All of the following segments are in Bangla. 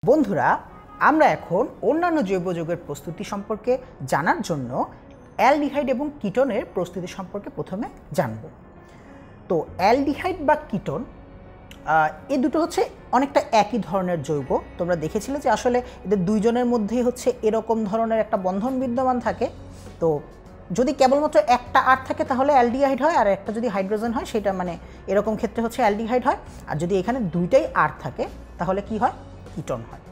বন্ধুরা, আমরা এখন অন্যান্য জৈব যৌগের প্রস্তুতি সম্পর্কে জানার জন্য অ্যালডিহাইড এবং কিটোনের প্রস্তুতি সম্পর্কে প্রথমে জানব। তো অ্যালডিহাইড বা কিটোন এই দুটো হচ্ছে অনেকটা একই ধরনের যৌগ। তোমরা দেখেছিলে যে আসলে এদের দুইজনের মধ্যেই হচ্ছে এরকম ধরনের একটা বন্ধন বিদ্যমান থাকে। তো যদি কেবলমাত্র একটা আর থাকে তাহলে অ্যালডিহাইড হয়, আর একটা যদি হাইড্রোজেন হয় সেটা মানে এরকম ক্ষেত্রে হচ্ছে অ্যালডিহাইড হয়। আর যদি এখানে দুইটাই আর থাকে তাহলে কি হয়? কিটোন হয়।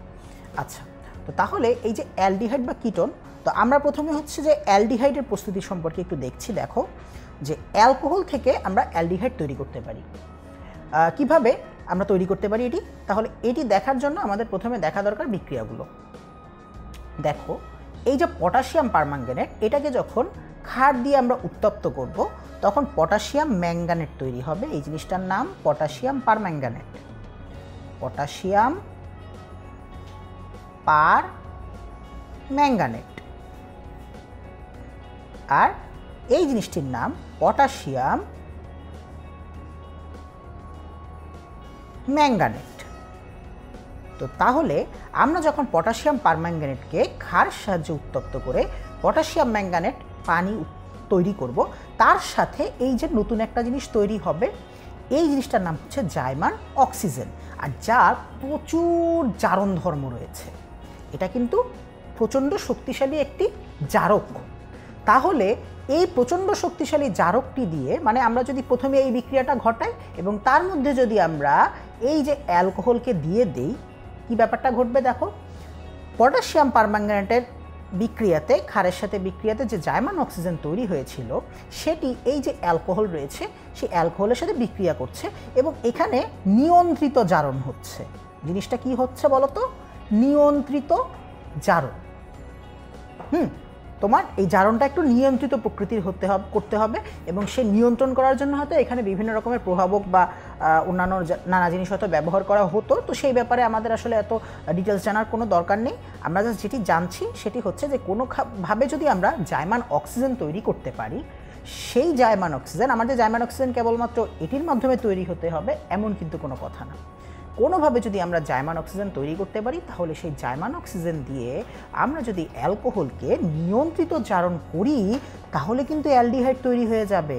আচ্ছা, তো তাহলে এই যে অ্যালডিহাইড বা কিটোন, তো আমরা প্রথমে হচ্ছে যে অ্যালডিহাইডের প্রস্তুতি সম্পর্কে একটু দেখছি। দেখো যে অ্যালকোহল থেকে আমরা অ্যালডিহাইড তৈরি করতে পারি। কিভাবে আমরা তৈরি করতে পারি এটি? তাহলে এটি দেখার জন্য আমাদের প্রথমে দেখা দরকার বিক্রিয়াগুলো। দেখো এই যে পটাশিয়াম পারম্যাঙ্গানেট, এটাকে যখন ক্ষার দিয়ে আমরা উত্তপ্ত করব তখন পটাশিয়াম ম্যাঙ্গানেট তৈরি হবে। এই জিনিসটার নাম পটাশিয়াম পারম্যাঙ্গানেট। Potassium permanganate. আর এই জিনিসটির নাম পটাশিয়াম ম্যাঙ্গানেট। তো তাহলে আমরা যখন পটাশিয়াম পারম্যাঙ্গানেটকে ক্ষারের সাহায্যে উত্তপ্ত করে পটাশিয়াম ম্যাঙ্গানেট পানি তৈরি করব, তার সাথে এই যে নতুন একটা জিনিস তৈরি হবে, এই জিনিসটার নাম হচ্ছে জাইমান অক্সিজেন। আর যার প্রচুর জারণ ধর্ম রয়েছে। এটা কিন্তু প্রচণ্ড শক্তিশালী একটি জারক। তাহলে এই প্রচণ্ড শক্তিশালী জারকটি দিয়ে, মানে আমরা যদি প্রথমে এই বিক্রিয়াটা ঘটাই এবং তার মধ্যে যদি আমরা এই যে অ্যালকোহলকে দিয়ে দেই, কি ব্যাপারটা ঘটবে দেখো। পটাশিয়াম পারম্যাঙ্গানেটের বিক্রিয়াতে, ক্ষারের সাথে বিক্রিয়াতে যে জাইমান অক্সিজেন তৈরি হয়েছিল সেটি এই যে অ্যালকোহল রয়েছে সেই অ্যালকোহলের সাথে বিক্রিয়া করছে এবং এখানে নিয়ন্ত্রিত জারণ হচ্ছে। জিনিসটা কি হচ্ছে বলো তো? নিয়ন্ত্রিত জারণ। তোমার এই জারণটা একটু নিয়ন্ত্রিত প্রকৃতির করতে হবে এবং সে নিয়ন্ত্রণ করার জন্য হয়তো এখানে বিভিন্ন রকমের প্রভাবক বা অন্যান্য নানা জিনিস হয়তো ব্যবহার করা হতো। তো সেই ব্যাপারে আমাদের আসলে এত ডিটেলস জানার কোনো দরকার নেই। আমরা জাস্ট যেটি জানছি সেটি হচ্ছে যে কোনোভাবে যদি আমরা জাইমান অক্সিজেন তৈরি করতে পারি, সেই জাইমান অক্সিজেন, আমাদের জাইমান অক্সিজেন কেবলমাত্র এটির মাধ্যমে তৈরি হতে হবে এমন কিন্তু কোনো কথা না। কোনোভাবে যদি আমরা জাইমান অক্সিজেন তৈরি করতে পারি তাহলে সেই জাইমান অক্সিজেন দিয়ে আমরা যদি অ্যালকোহলকে নিয়ন্ত্রিত জারণ করি তাহলে কিন্তু অ্যালডিহাইড তৈরি হয়ে যাবে।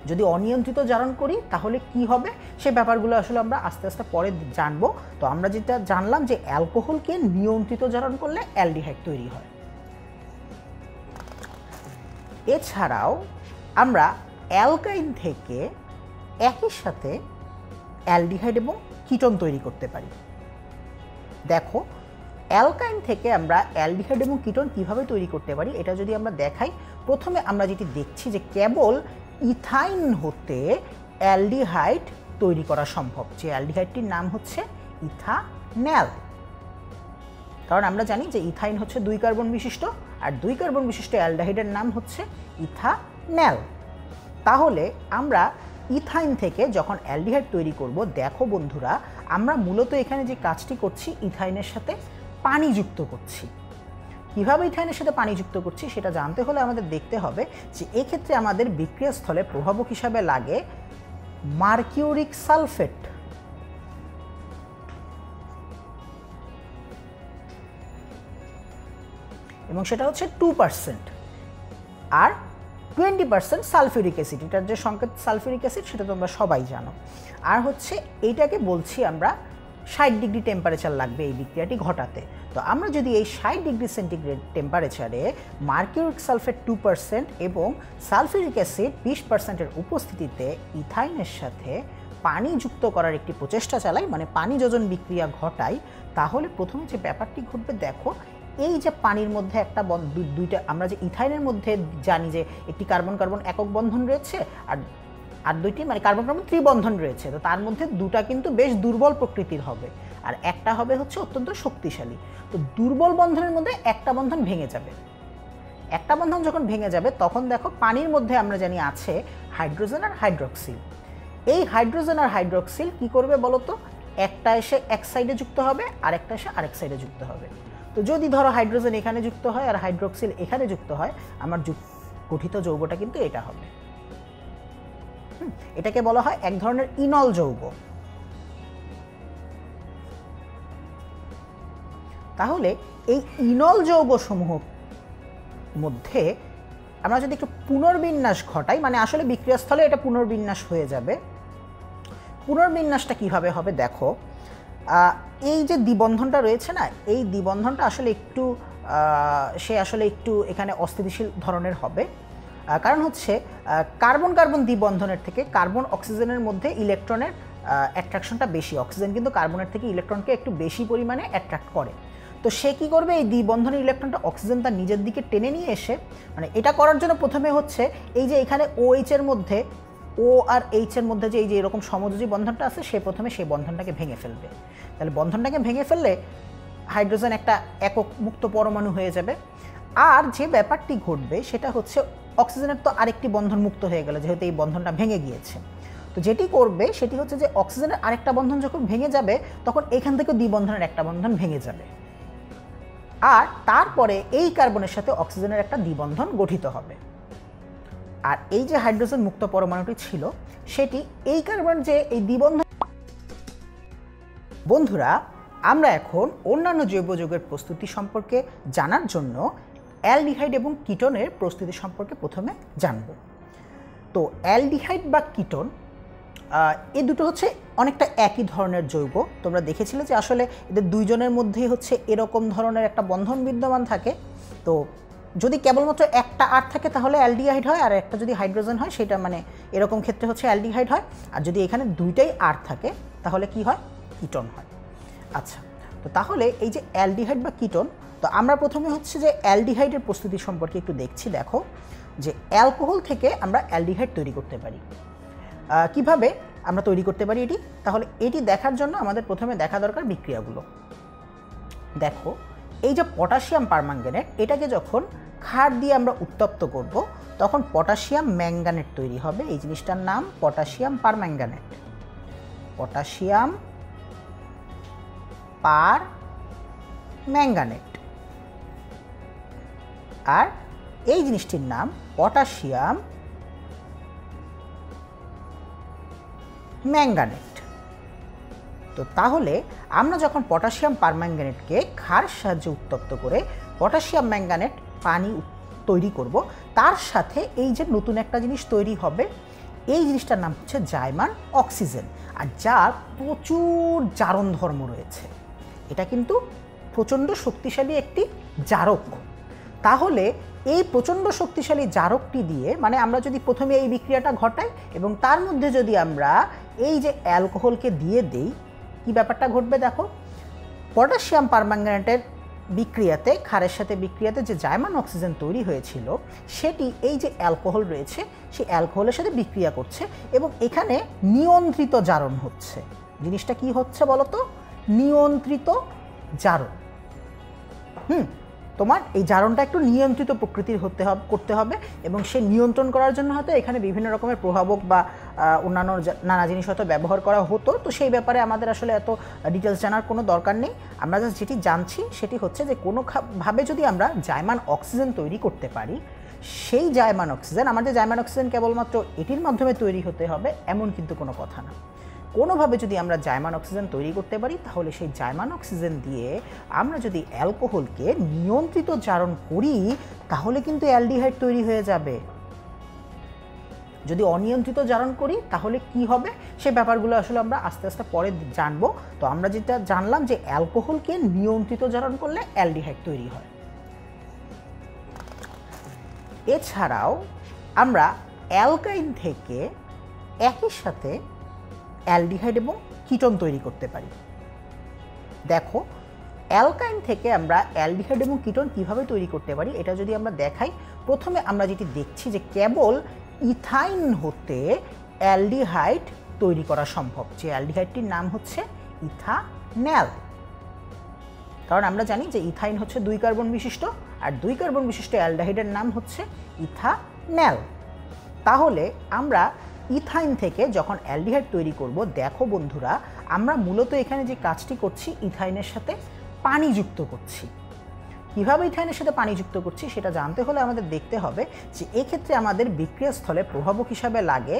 যদি অনিয়ন্ত্রিত জারণ করি তাহলে কি হবে সে ব্যাপারগুলো আসলে আমরা আস্তে আস্তে পরে জানবো। তো আমরা যেটা জানলাম যে অ্যালকোহলকে নিয়ন্ত্রিত জারণ করলে অ্যালডিহাইড তৈরি হয়। এছাড়াও আমরা অ্যালকাইন থেকে একই সাথে অ্যালডিহাইড এবং কিটোন তৈরি করতে পারি। দেখো অ্যালকাইন থেকে আমরা অ্যালডিহাইড এবং কিটোন কিভাবে তৈরি করতে পারি এটা যদি আমরা দেখাই, প্রথমে আমরা যেটি দেখছি যে কেবল ইথাইন হতে অ্যালডিহাইড তৈরি করা সম্ভব। যে অ্যালডিহাইডটির নাম হচ্ছে ইথানল। কারণ আমরা জানি যে ইথাইন হচ্ছে 2 কার্বন বিশিষ্ট, আর 2 কার্বন বিশিষ্ট অ্যালডিহাইডের নাম হচ্ছে ইথানল। তাহলে আমরা ইথাইন থেকে যখন অ্যালডিহাইড তৈরি করব, দেখো বন্ধুরা আমরা মূলত এখানে যে কাজটি করছি ইথাইনের সাথে পানি যুক্ত করছি। কীভাবে ইথাইনের সাথে পানি যুক্ত করছি সেটা জানতে হলে আমাদের দেখতে হবে যে এক্ষেত্রে আমাদের বিক্রিয়াস্থলে প্রভাবক হিসাবে লাগে মার্কিউরিক সালফেট। এবং সেটা হচ্ছে 2%। আর 20% সালফিউরিক অ্যাসিড, এটার যে সংকেত সালফিউরিক অ্যাসিড সেটা তোমরা সবাই জানো। আর হচ্ছে এইটাকে বলছি আমরা 60 ডিগ্রি টেম্পারেচার লাগবে এই বিক্রিয়াটি ঘটাতে। তো আমরা যদি এই 60 ডিগ্রি সেন্টিগ্রেড টেম্পারেচারে মার্কিউরিক সালফেট 2% এবং সালফিউরিক অ্যাসিড 20%-এর উপস্থিতিতে ইথাইনের সাথে পানি যুক্ত করার একটি প্রচেষ্টা চালাই, মানে পানি যোজন বিক্রিয়া ঘটাই, তাহলে প্রথমে যে ব্যাপারটি ঘটবে দেখো, এই যে পানির মধ্যে একটা দুইটা, আমরা যে ইথাইনের মধ্যে জানি যে একটি কার্বন কার্বন একক বন্ধন রয়েছে আর দুইটি মানে কার্বন কার্বন ত্রিবন্ধন রয়েছে। তো তার মধ্যে দুটা কিন্তু বেশ দুর্বল প্রকৃতির হবে আর একটা হবে হচ্ছে অত্যন্ত শক্তিশালী। তো দুর্বল বন্ধনের মধ্যে একটা বন্ধন ভেঙে যাবে। একটা বন্ধন যখন ভেঙে যাবে তখন দেখো পানির মধ্যে আমরা জানি আছে হাইড্রোজেন আর হাইড্রক্সিল। এই হাইড্রোজেন আর হাইড্রক্সিল কি করবে বলতো? একটা এসে এক সাইডে যুক্ত হবে আর একটা এসে আরেক সাইডে যুক্ত হবে। তো যদি ধরো হাইড্রোজেন এখানে যুক্ত হয় আর হাইড্রক্সিল এখানে যুক্ত হয়, আমার গঠিত যৌগটা কিন্তু এটা হবে। এটাকে বলা হয় এক ধরনের ইনল যৌগ। তাহলে এই ইনল যৌগসমূহ মধ্যে আমরা যদি একটু পুনর্বিন্যাস ঘটাই, মানে আসলে বিক্রিয়াস্থলে এটা পুনর্বিন্যাস হয়ে যাবে। পুনর্বিন্যাসটা কিভাবে হবে দেখো, এই যে দ্বিবন্ধনটা রয়েছে না, এই দ্বিবন্ধনটা আসলে একটু এখানে অস্থিতিশীল ধরনের হবে। কারণ হচ্ছে কার্বন কার্বন দ্বিবন্ধনের থেকে কার্বন অক্সিজেনের মধ্যে ইলেকট্রনের অ্যাট্রাকশনটা বেশি। অক্সিজেন কিন্তু কার্বনের থেকে ইলেকট্রনকে একটু বেশি পরিমাণে অ্যাট্রাক্ট করে। তো সে কী করবে, এই দ্বিবন্ধনের ইলেকট্রনটা অক্সিজেন তার নিজের দিকে টেনে নিয়ে এসে, মানে এটা করার জন্য প্রথমে হচ্ছে এই যে এখানে OH এর মধ্যে, ও আর এইচ এর মধ্যে যে এই যে এরকম সমযোজী বন্ধনটা আছে, সে প্রথমে সেই বন্ধনটাকে ভেঙে ফেলবে। তাহলে বন্ধনটাকে ভেঙে ফেললে হাইড্রোজেন একটা একক মুক্ত পরমাণু হয়ে যাবে। আর যে ব্যাপারটি ঘটবে সেটা হচ্ছে অক্সিজেনের তো আরেকটি বন্ধন মুক্ত হয়ে গেল, যেহেতু এই বন্ধনটা ভেঙে গিয়েছে। তো যেটি করবে সেটি হচ্ছে যে অক্সিজেনের আরেকটা বন্ধন যখন ভেঙে যাবে, তখন এখান থেকে দ্বিবন্ধনের একটা বন্ধন ভেঙে যাবে, আর তারপরে এই কার্বনের সাথে অক্সিজেনের একটা দ্বিবন্ধন গঠিত হবে। আর এই যে হাইড্রোজেন মুক্ত পরমাণুটি ছিল, সেটি এই কার্বন যে এই দ্বিবন্ধন। বন্ধুরা, আমরা এখন অন্যান্য জৈব যৌগের প্রস্তুতি সম্পর্কে জানার জন্য অ্যালডিহাইড এবং কিটোনের প্রস্তুতি সম্পর্কে প্রথমে জানব। তো অ্যালডিহাইড বা কিটোন এই দুটো হচ্ছে অনেকটা একই ধরনের যৌগ। তোমরা দেখেছিলে যে আসলে এদের দুইজনের মধ্যেই হচ্ছে এরকম ধরনের একটা বন্ধন বিদ্যমান থাকে। তো যদি কেবলমাত্র একটা আর থাকে তাহলে অ্যালডিহাইড হয়, আর একটা যদি হাইড্রোজেন হয় সেটা মানে এরকম ক্ষেত্রে হচ্ছে অ্যালডিহাইড হয়। আর যদি এখানে দুইটাই আর থাকে তাহলে কি হয়, কিটোন হয়। আচ্ছা, তো তাহলে এই যে অ্যালডিহাইড বা কিটোন, তো আমরা প্রথমে হচ্ছে যে অ্যালডিহাইডের প্রস্তুতি সম্পর্কে একটু দেখছি। দেখো যে অ্যালকোহল থেকে আমরা অ্যালডিহাইড তৈরি করতে পারি। কিভাবে আমরা তৈরি করতে পারি এটি, তাহলে এটি দেখার জন্য আমাদের প্রথমে দেখা দরকার বিক্রিয়াগুলো। দেখো এই যে পটাশিয়াম পারম্যাঙ্গানেট, এটাকে যখন ক্ষার দিয়ে আমরা উত্তপ্ত করব তখন পটাশিয়াম ম্যাঙ্গানেট তৈরি হবে। এই জিনিসটার নাম পটাশিয়াম পারম্যাঙ্গানেট, পটাশিয়াম পারম্যাঙ্গানেট। আর এই জিনিসটির নাম পটাশিয়াম ম্যাঙ্গানেট। তো তাহলে আমরা যখন পটাশিয়াম পারম্যাঙ্গানেটকে ক্ষারের সাহায্যে উত্তপ্ত করে পটাশিয়াম ম্যাঙ্গানেট পানি তৈরি করব, তার সাথে এই যে নতুন একটা জিনিস তৈরি হবে, এই জিনিসটার নাম হচ্ছে জাইমান অক্সিজেন, আর যার প্রচুর জারণ ধর্ম রয়েছে। এটা কিন্তু প্রচণ্ড শক্তিশালী একটি জারক। তাহলে এই প্রচণ্ড শক্তিশালী জারকটি দিয়ে, মানে আমরা যদি প্রথমে এই বিক্রিয়াটা ঘটাই এবং তার মধ্যে যদি আমরা এই যে অ্যালকোহলকে দিয়ে দেই, কি ব্যাপারটা ঘটবে দেখো। পটাশিয়াম পারম্যাঙ্গানেটের বিক্রিয়াতে, ক্ষারের সাথে বিক্রিয়াতে যে জাইমান অক্সিজেন তৈরি হয়েছিল, সেটি এই যে অ্যালকোহল রয়েছে সেই অ্যালকোহলের সাথে বিক্রিয়া করছে এবং এখানে নিয়ন্ত্রিত জারণ হচ্ছে। জিনিসটা কি হচ্ছে বলো তো, নিয়ন্ত্রিত জারণ। তোমার এই জারণটা একটু নিয়ন্ত্রিত প্রকৃতির করতে হবে, এবং সে নিয়ন্ত্রণ করার জন্য হয়তো এখানে বিভিন্ন রকমের প্রভাবক বা অন্যান্য নানা জিনিস হয়তো ব্যবহার করা হতো। তো সেই ব্যাপারে আমাদের আসলে এত ডিটেলস জানার কোনো দরকার নেই। আমরা জাস্ট যেটি জানছি সেটি হচ্ছে যে কোনোভাবে যদি আমরা জাইমান অক্সিজেন তৈরি করতে পারি, সেই জাইমান অক্সিজেন, আমাদের জাইমান অক্সিজেন কেবলমাত্র এটির মাধ্যমে তৈরি হতে হবে এমন কিন্তু কোনো কথা না। কোনোভাবে যদি আমরা জাইমান অক্সিজেন তৈরি করতে পারি, তাহলে সেই জাইমান অক্সিজেন দিয়ে আমরা যদি অ্যালকোহলকে নিয়ন্ত্রিত জারণ করি, তাহলে কিন্তু অ্যালডিহাইড তৈরি হয়ে যাবে। যদি অনিয়ন্ত্রিত জারণ করি তাহলে কি হবে, সে ব্যাপারগুলো আসলে আমরা আস্তে আস্তে পরে জানবো। তো আমরা যেটা জানলাম যে অ্যালকোহলকে নিয়ন্ত্রিত জারণ করলে অ্যালডিহাইড তৈরি হয়। এছাড়াও আমরা অ্যালকাইন থেকে একই সাথে অ্যালডিহাইড এবং কিটোন তৈরি করতে পারি। দেখো অ্যালকাইন থেকে আমরা অ্যালডিহাইড এবং কিটোন কিভাবে তৈরি করতে পারি এটা যদি আমরা দেখাই, প্রথমে আমরা যেটি দেখছি যে কেবল ইথাইন হতে অ্যালডিহাইড তৈরি করা সম্ভব, যে অ্যালডিহাইডটির নাম হচ্ছে ইথানল। কারণ আমরা জানি যে ইথাইন হচ্ছে 2 কার্বন বিশিষ্ট, আর 2 কার্বন বিশিষ্ট অ্যালডিহাইডের নাম হচ্ছে ইথানল। তাহলে আমরা ইথাইন থেকে যখন অ্যালডিহাইড তৈরি করব, দেখো বন্ধুরা আমরা মূলত এখানে যে কাজটি করছি ইথাইনের সাথে পানি যুক্ত করছি। কীভাবে ইথাইনের সাথে পানি যুক্ত করছি সেটা জানতে হলে আমাদের দেখতে হবে যে এক্ষেত্রে আমাদের বিক্রিয়াস্থলে প্রভাবক হিসাবে লাগে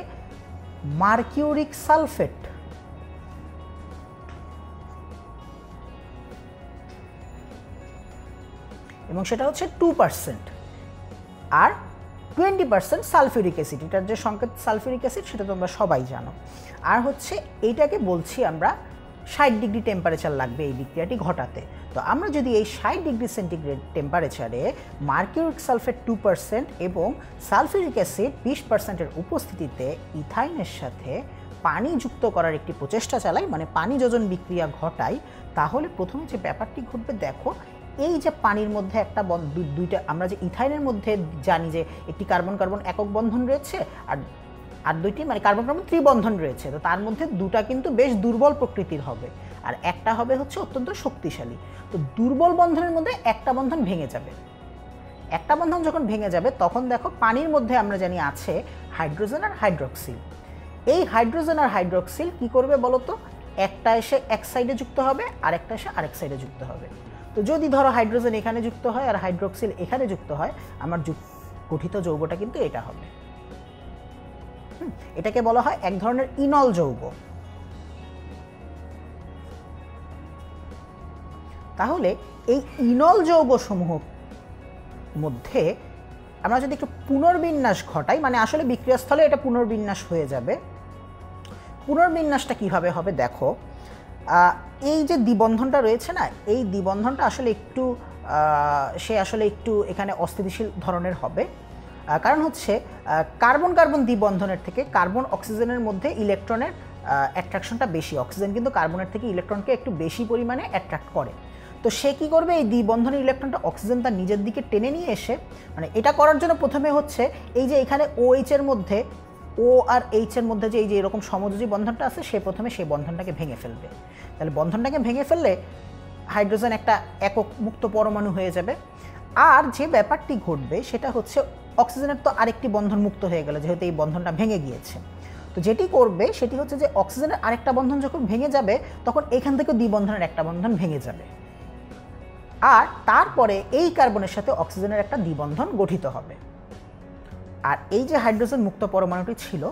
মার্কিউরিক সালফেট। এবং সেটা হচ্ছে 2%। আর 20% সালফিউরিক অ্যাসিড, এটার যে সংকেত সালফিউরিক অ্যাসিড সেটা তোমরা সবাই জানো। আর হচ্ছে এইটাকে বলছি আমরা 60 ডিগ্রি টেম্পারেচার লাগবে এই বিক্রিয়াটি ঘটাতে। তো আমরা যদি এই 60 ডিগ্রি সেন্টিগ্রেড টেম্পারেচারে মার্কিউরিক সালফেট 2% এবং সালফিউরিক অ্যাসিড 20%-এর উপস্থিতিতে ইথাইনের সাথে পানি যুক্ত করার একটি প্রচেষ্টা চালাই, মানে পানি যোজন বিক্রিয়া ঘটাই, তাহলে প্রথমে যে ব্যাপারটি ঘটবে দেখো, এই যে পানির মধ্যে একটা দুইটা, আমরা যে ইথাইনের মধ্যে জানি যে একটি কার্বন কার্বন একক বন্ধন রয়েছে আর দুইটি মানে কার্বন কার্বন ত্রিবন্ধন রয়েছে, তো তার মধ্যে দুটা কিন্তু বেশ দুর্বল প্রকৃতির হবে আর একটা হবে হচ্ছে অত্যন্ত শক্তিশালী। তো দুর্বল বন্ধনের মধ্যে একটা বন্ধন ভেঙে যাবে। একটা বন্ধন যখন ভেঙে যাবে তখন দেখো পানির মধ্যে আমরা জানি আছে হাইড্রোজেন আর হাইড্রক্সিল। এই হাইড্রোজেন আর হাইড্রক্সিল কি করবে বলতো, একটা এসে এক সাইডে যুক্ত হবে আর একটা এসে আরেক সাইডে যুক্ত হবে। তো যদি ধরো হাইড্রোজেন এখানে যুক্ত হয় আর হাইড্রক্সিল এখানে যুক্ত হয়, আমার গঠিত যৌগটা কিন্তু এটা হবে। এটাকে বলা হয় এক ধরনের ইনল যৌগ। তাহলে এই ইনল যৌগ সমূহ মধ্যে আমরা যদি একটু পুনর্বিন্যাস ঘটাই, মানে আসলে বিক্রিয়াস্থলে এটা পুনর্বিন্যাস হয়ে যাবে। পুনর্বিন্যাসটা কিভাবে হবে দেখো, এই যে দ্বিবন্ধনটা রয়েছে না, এই দ্বিবন্ধনটা আসলে একটু এখানে অস্থিতিশীল ধরনের হবে। কারণ হচ্ছে কার্বন কার্বন দ্বিবন্ধনের থেকে কার্বন অক্সিজেনের মধ্যে ইলেকট্রনের অ্যাট্রাকশনটা বেশি। অক্সিজেন কিন্তু কার্বনের থেকে ইলেকট্রনকে একটু বেশি পরিমাণে অ্যাট্রাক্ট করে। তো সে কী করবে, এই দ্বিবন্ধনের ইলেকট্রনটা অক্সিজেন তার নিজের দিকে টেনে নিয়ে এসে, মানে এটা করার জন্য প্রথমে হচ্ছে এই যে এখানে OH এর মধ্যে, ও আর এইচ এর মধ্যে যে এই যে এরকম সমযোজী বন্ধনটা আছে, সে প্রথমে সেই বন্ধনটাকে ভেঙে ফেলবে। তাহলে বন্ধনটাকে ভেঙে ফেললে হাইড্রোজেন একটা একক মুক্ত পরমাণু হয়ে যাবে। আর যে ব্যাপারটি ঘটবে সেটা হচ্ছে অক্সিজেনের তো আরেকটি বন্ধন মুক্ত হয়ে গেল, যেহেতু এই বন্ধনটা ভেঙে গিয়েছে। তো যেটি করবে সেটি হচ্ছে যে অক্সিজেনের আরেকটা বন্ধন যখন ভেঙে যাবে তখন এখান থেকে দ্বিবন্ধনের একটা বন্ধন ভেঙে যাবে, আর তারপরে এই কার্বনের সাথে অক্সিজেনের একটা দ্বিবন্ধন গঠিত হবে। আর এই যে হাইড্রোজেন মুক্ত পরমাণুটি ছিল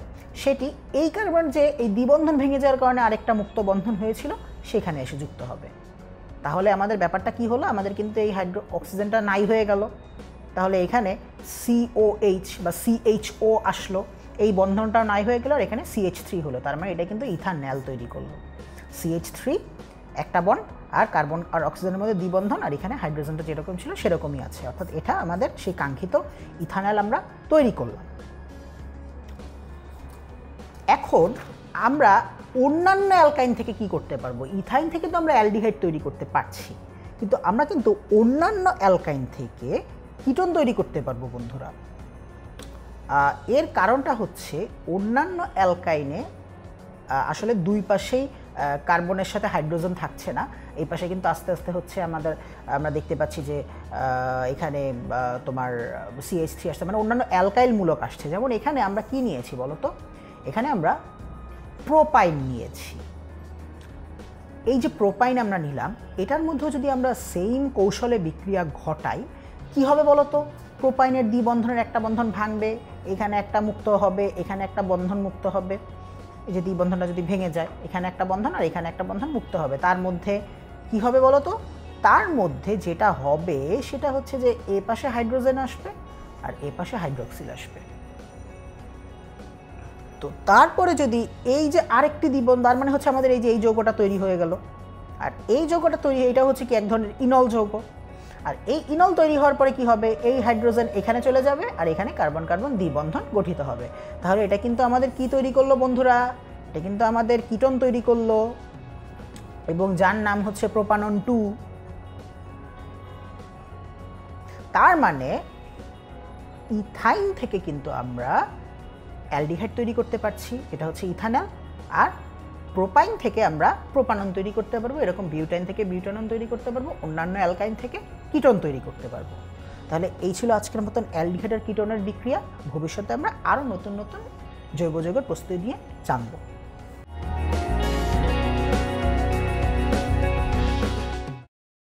সেটি এই কার্বন যে এই দ্বিবন্ধন ভেঙে যাওয়ার কারণে আরেকটা মুক্ত বন্ধন হয়েছিল সেখানে এসে যুক্ত হবে। তাহলে আমাদের ব্যাপারটা কি হলো, আমাদের কিন্তু এই অক্সিজেনটা নাই হয়ে গেল। তাহলে এখানে COH বা CHO আসলো, এই বন্ধনটাও নাই হয়ে গেল, আর এখানে CH3 হলো। তার মানে এটা কিন্তু ইথানল তৈরি করলো। CH3 একটা বন্ড আর কার্বন আর অক্সিজেনের মধ্যে দ্বিবন্ধন, আর এখানে হাইড্রোজেনটা যেরকম ছিল সেরকমই আছে, অর্থাৎ এটা আমাদের সেই কাঙ্ক্ষিত ইথানল আমরা তৈরি করলাম। এখন আমরা অন্যান্য অ্যালকাইন থেকে কি করতে পারবো? ইথাইন থেকে তো আমরা অ্যালডিহাইড তৈরি করতে পারছি, কিন্তু আমরা কিন্তু অন্যান্য অ্যালকাইন থেকে কিটোন তৈরি করতে পারবো বন্ধুরা। এর কারণটা হচ্ছে অন্যান্য অ্যালকাইনে আসলে দুই পাশেই কার্বনের সাথে হাইড্রোজেন থাকছে না, এই পাশে কিন্তু আস্তে আস্তে হচ্ছে আমরা দেখতে পাচ্ছি যে এখানে তোমার CH3 আসছে, মানে অন্যান্য অ্যালকাইল মূলক আসছে। যেমন এখানে আমরা কি নিয়েছি বলো তো, এখানে আমরা প্রোপাইন নিয়েছি। এই যে প্রোপাইন আমরা নিলাম, এটার মধ্যেও যদি আমরা সেম কৌশলে বিক্রিয়া ঘটাই কি হবে বলো তো, প্রোপাইনের দ্বিবন্ধনের একটা বন্ধন ভাঙবে, এখানে একটা মুক্ত হবে, এখানে একটা বন্ধন মুক্ত হবে। এই যে দ্বিবন্ধনটা যদি ভেঙে যায়, এখানে একটা বন্ধন আর এখানে একটা বন্ধন মুক্ত হবে। তার মধ্যে কি হবে বলো তো, তার মধ্যে যেটা হবে সেটা হচ্ছে যে এ পাশে হাইড্রোজেন আসবে আর এ পাশে হাইড্রোক্সিল আসবে। তো তারপরে যদি এই যে আরেকটি দ্বিবন্ধন, তার মানে হচ্ছে আমাদের এই যে এই যৌগটা তৈরি হয়ে গেল, আর এই যৌগটা তৈরি, এটা হচ্ছে কি এক ধরনের ইনল যৌগ। আর এই ইনল তৈরি হওয়ার পরে কি হবে, এই হাইড্রোজেন এখানে চলে যাবে আর এখানে কার্বন কার্বন দ্বিবন্ধন গঠিত হবে। তাহলে এটা কিন্তু আমাদের কি তৈরি করলো বন্ধুরা, এটা কিন্তু আমাদের কিটোন তৈরি করলো, এবং যার নাম হচ্ছে প্রোপানন 2। তার মানে ইথাইন থেকে কিন্তু আমরা অ্যালডিহাইড তৈরি করতে পারছি, এটা হচ্ছে ইথানল, আর প্রোপাইন থেকে আমরা প্রোপানন তৈরি করতে পারবো, এরকম বিউটাইন থেকে বিউটানন তৈরি করতে পারবো, অন্যান্য অ্যালকাইন থেকে কিটোন তৈরি করতে পারবো। তাহলে এই ছিল আজকের মতন অ্যালডিহাইড আর কিটোনের বিক্রিয়া। ভবিষ্যতে আমরা আরও নতুন নতুন জৈব যৌগের প্রস্তুতি নিয়ে জানবো।